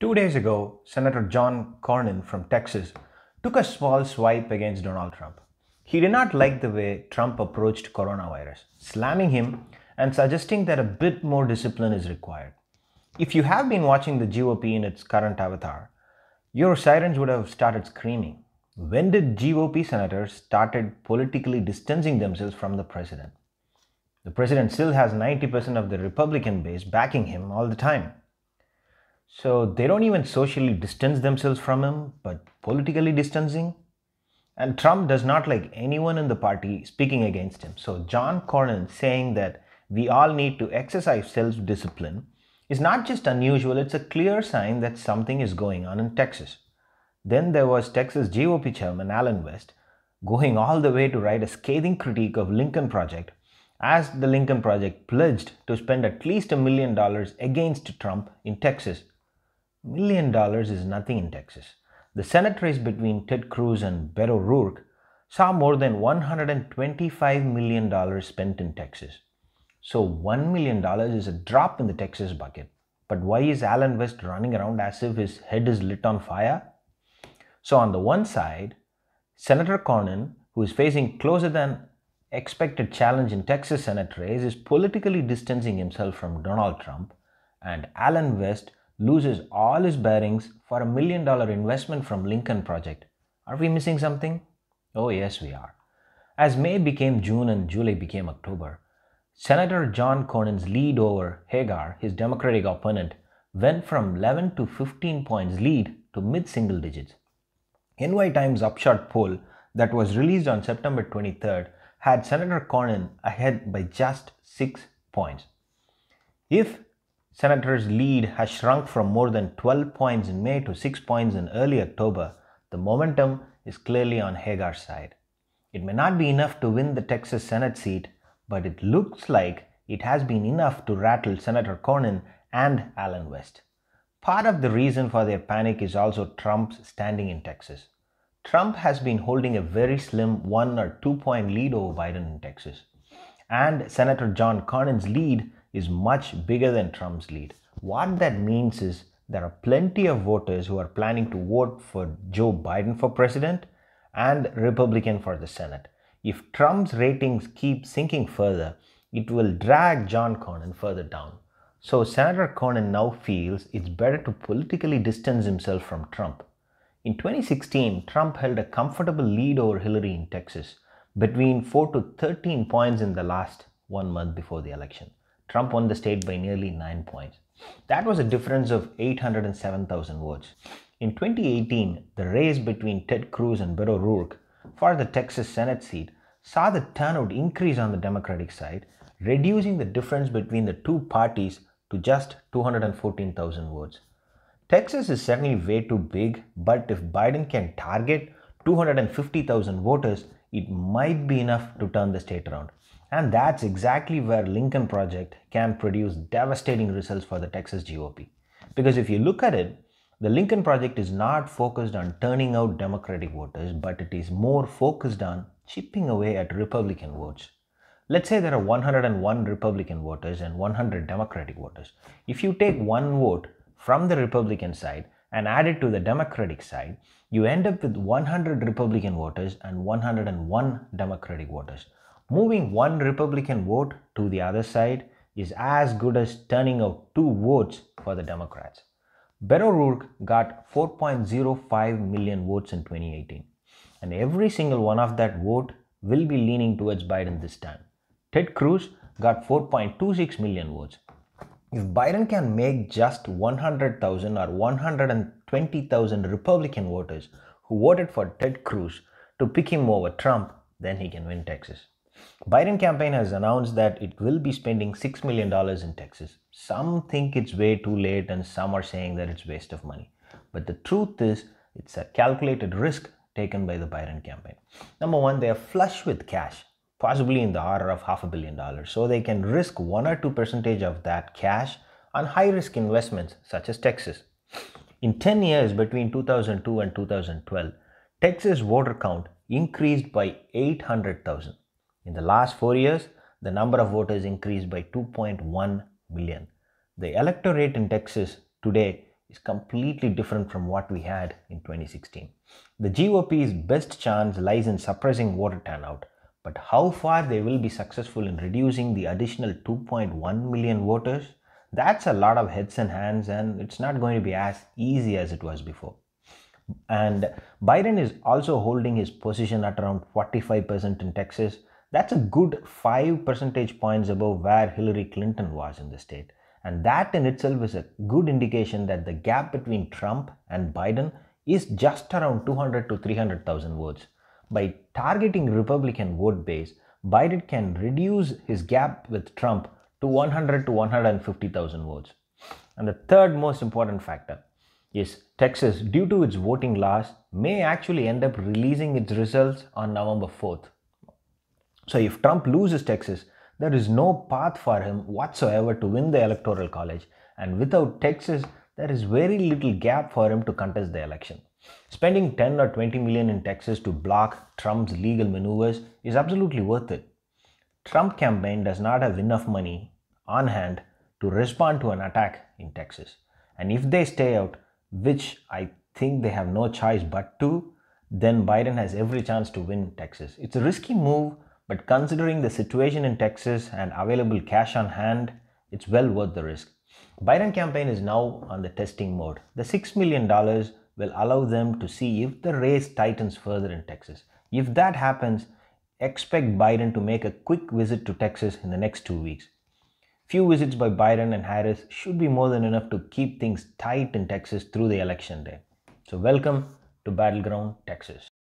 2 days ago, Senator John Cornyn from Texas took a small swipe against Donald Trump. He did not like the way Trump approached coronavirus, slamming him and suggesting that a bit more discipline is required. If you have been watching the GOP in its current avatar, your sirens would have started screaming. When did GOP senators started politically distancing themselves from the president? The president still has 90% of the Republican base backing him all the time. So they don't even socially distance themselves from him, but politically distancing. And Trump does not like anyone in the party speaking against him. So John Cornyn saying that we all need to exercise self-discipline is not just unusual, it's a clear sign that something is going on in Texas. Then there was Texas GOP chairman Alan West going all the way to write a scathing critique of Lincoln Project, as the Lincoln Project pledged to spend at least $1 million against Trump in Texas. $1 million is nothing in Texas. The Senate race between Ted Cruz and Beto O'Rourke saw more than $125 million spent in Texas. So $1 million is a drop in the Texas bucket. But why is Alan West running around as if his head is lit on fire? So on the one side, Senator Cornyn, who is facing closer than expected challenge in Texas Senate race, is politically distancing himself from Donald Trump, and Alan West loses all his bearings for $1 million investment from Lincoln Project. Are we missing something? Oh yes, we are. As May became June and July became October, Senator John Cornyn's lead over Hagar, his Democratic opponent, went from 11 to 15 points lead to mid-single digits. NY Times Upshot poll that was released on September 23rd had Senator Cornyn ahead by just 6 points. If Senator's lead has shrunk from more than 12 points in May to 6 points in early October, the momentum is clearly on Hagar's side. It may not be enough to win the Texas Senate seat, but it looks like it has been enough to rattle Senator Cornyn and Alan West. Part of the reason for their panic is also Trump's standing in Texas. Trump has been holding a very slim 1 or 2 point lead over Biden in Texas. And Senator John Cornyn's lead is much bigger than Trump's lead. What that means is there are plenty of voters who are planning to vote for Joe Biden for president and Republican for the Senate. If Trump's ratings keep sinking further, it will drag John Cornyn further down. So Senator Cornyn now feels it's better to politically distance himself from Trump. In 2016, Trump held a comfortable lead over Hillary in Texas, between 4 to 13 points in the last 1 month before the election. Trump won the state by nearly 9 points. That was a difference of 807,000 votes. In 2018, the race between Ted Cruz and Beto O'Rourke for the Texas Senate seat saw the turnout increase on the Democratic side, reducing the difference between the two parties to just 214,000 votes. Texas is certainly way too big, but if Biden can target 250,000 voters, it might be enough to turn the state around. And that's exactly where Lincoln Project can produce devastating results for the Texas GOP. Because if you look at it, the Lincoln Project is not focused on turning out Democratic voters, but it is more focused on chipping away at Republican votes. Let's say there are 101 Republican voters and 100 Democratic voters. If you take one vote from the Republican side and add it to the Democratic side, you end up with 100 Republican voters and 101 Democratic voters. Moving one Republican vote to the other side is as good as turning out 2 votes for the Democrats. Beto O'Rourke got 4.05 million votes in 2018, and every single one of that vote will be leaning towards Biden this time. Ted Cruz got 4.26 million votes. If Biden can make just 100,000 or 120,000 Republican voters who voted for Ted Cruz to pick him over Trump, then he can win Texas. Biden campaign has announced that it will be spending $6 million in Texas. Some think it's way too late and some are saying that it's waste of money. But the truth is, it's a calculated risk taken by the Biden campaign. Number one, they are flush with cash, possibly in the order of $500 million. So they can risk 1 or 2% of that cash on high-risk investments such as Texas. In 10 years between 2002 and 2012, Texas voter count increased by 800,000. In the last 4 years, the number of voters increased by 2.1 million. The electorate in Texas today is completely different from what we had in 2016. The GOP's best chance lies in suppressing voter turnout, but how far they will be successful in reducing the additional 2.1 million voters, that's a lot of heads and hands, and it's not going to be as easy as it was before. And Biden is also holding his position at around 45% in Texas. That's a good 5 percentage points above where Hillary Clinton was in the state. And that in itself is a good indication that the gap between Trump and Biden is just around 200 to 300,000 votes. By targeting Republican vote base, Biden can reduce his gap with Trump to 100 to 150,000 votes. And the third most important factor is Texas, due to its voting laws, may actually end up releasing its results on November 4th. So if Trump loses Texas, there is no path for him whatsoever to win the Electoral College, and without Texas, there is very little gap for him to contest the election. Spending 10 or 20 million in Texas to block Trump's legal maneuvers is absolutely worth it. Trump campaign does not have enough money on hand to respond to an attack in Texas. And if they stay out, which I think they have no choice but to, then Biden has every chance to win Texas. It's a risky move, but considering the situation in Texas and available cash on hand, it's well worth the risk. Biden campaign is now on the testing mode. The $6 million will allow them to see if the race tightens further in Texas. If that happens, expect Biden to make a quick visit to Texas in the next 2 weeks. Few visits by Biden and Harris should be more than enough to keep things tight in Texas through the election day. So welcome to Battleground Texas.